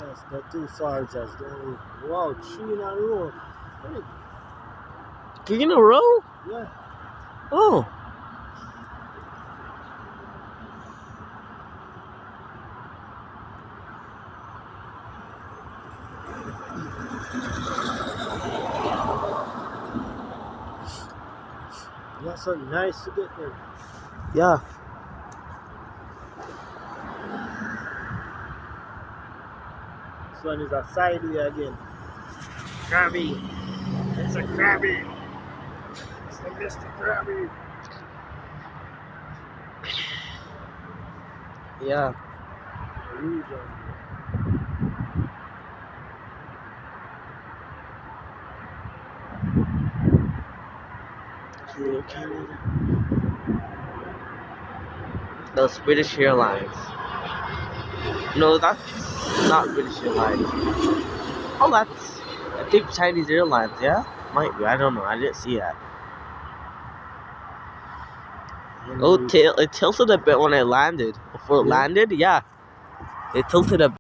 Yes, the two soldiers. Wow, three in a row. Hey, 3 in a row? yeah. Oh. Yeah, so nice to get them. Yeah. This one is a sideway again. Krabby. It's a Krabby. It's the Mr. Krabby. Yeah. Here, Canada. Those British Airlines. No, that's not British Airlines. Oh, that's, I think, Chinese Airlines, yeah? Might be, I don't know, I didn't see that. Oh, it tilted a bit when I landed. Before it landed, yeah. It tilted a bit.